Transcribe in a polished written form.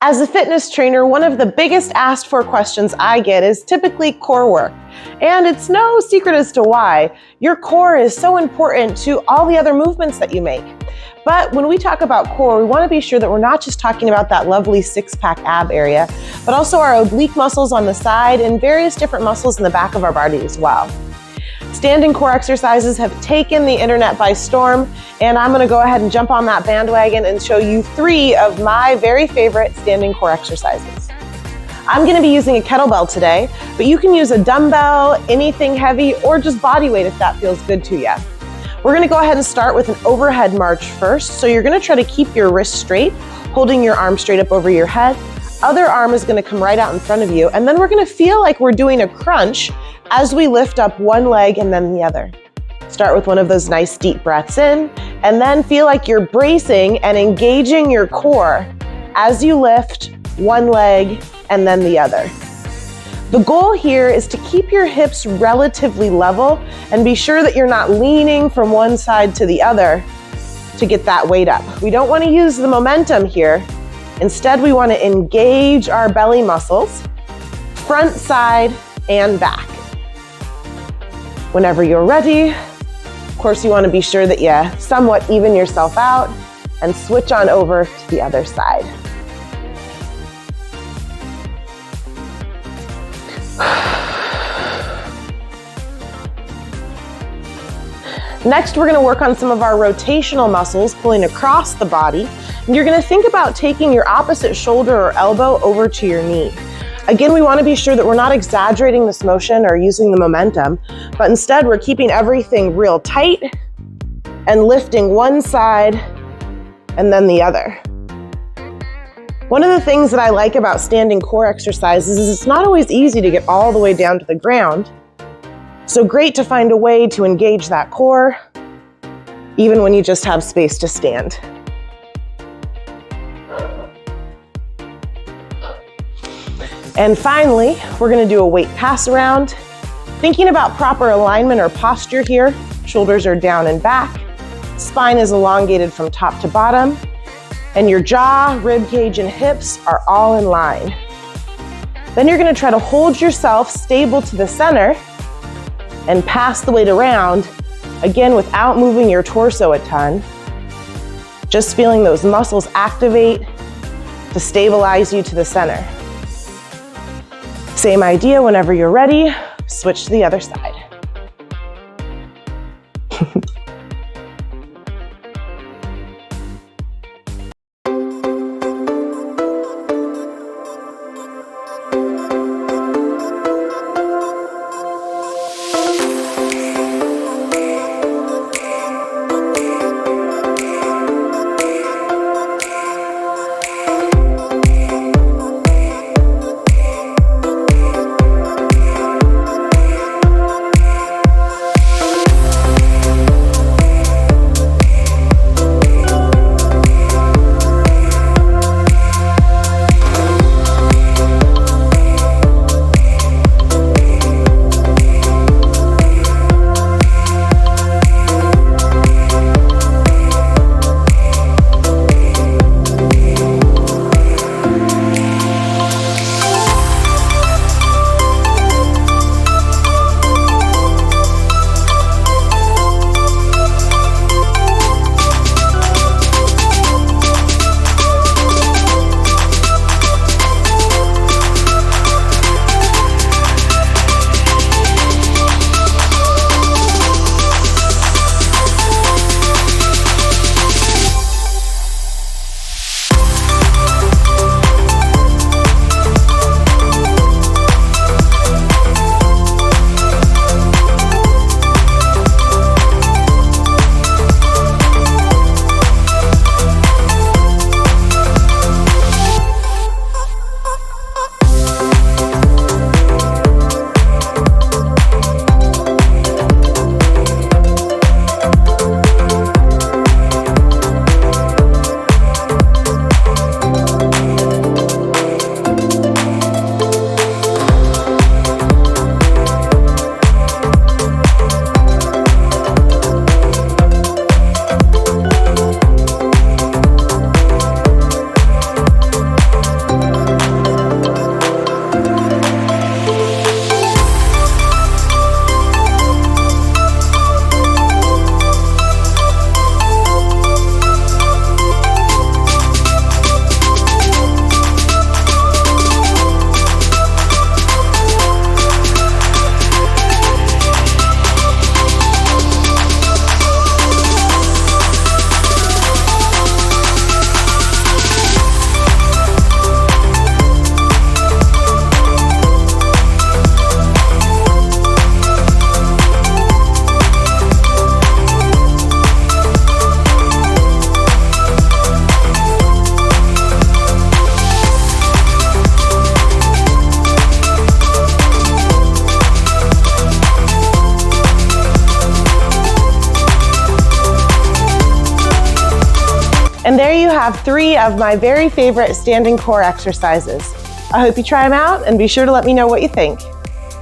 As a fitness trainer, one of the biggest asked for questions I get is typically core work. And it's no secret as to why. Your core is so important to all the other movements that you make. But when we talk about core, we want to be sure that we're not just talking about that lovely six-pack ab area, but also our oblique muscles on the side and various different muscles in the back of our body as well. Standing core exercises have taken the internet by storm, and I'm going to go ahead and jump on that bandwagon and show you 3 of my very favorite standing core exercises. I'm going to be using a kettlebell today, but you can use a dumbbell, anything heavy, or just body weight if that feels good to you. We're going to go ahead and start with an overhead march first. So you're going to try to keep your wrist straight, holding your arm straight up over your head. Other arm is going to come right out in front of you, and then we're going to feel like we're doing a crunch as we lift up one leg and then the other. Start with one of those nice deep breaths in, and then feel like you're bracing and engaging your core as you lift one leg and then the other. The goal here is to keep your hips relatively level and be sure that you're not leaning from one side to the other to get that weight up. We don't want to use the momentum here. Instead, we want to engage our belly muscles, front, side, and back. Whenever you're ready, of course, you want to be sure that you somewhat even yourself out and switch on over to the other side. Next, we're going to work on some of our rotational muscles, pulling across the body. And you're going to think about taking your opposite shoulder or elbow over to your knee. Again, we want to be sure that we're not exaggerating this motion or using the momentum, but instead we're keeping everything real tight and lifting one side and then the other. One of the things that I like about standing core exercises is it's not always easy to get all the way down to the ground. So great to find a way to engage that core, even when you just have space to stand. And finally, we're going to do a weight pass around. Thinking about proper alignment or posture here, shoulders are down and back, spine is elongated from top to bottom, and your jaw, rib cage, and hips are all in line. Then you're going to try to hold yourself stable to the center and pass the weight around, again without moving your torso a ton. Just feeling those muscles activate to stabilize you to the center. Same idea, whenever you're ready, switch to the other side. have 3 of my very favorite standing core exercises. I hope you try them out and be sure to let me know what you think.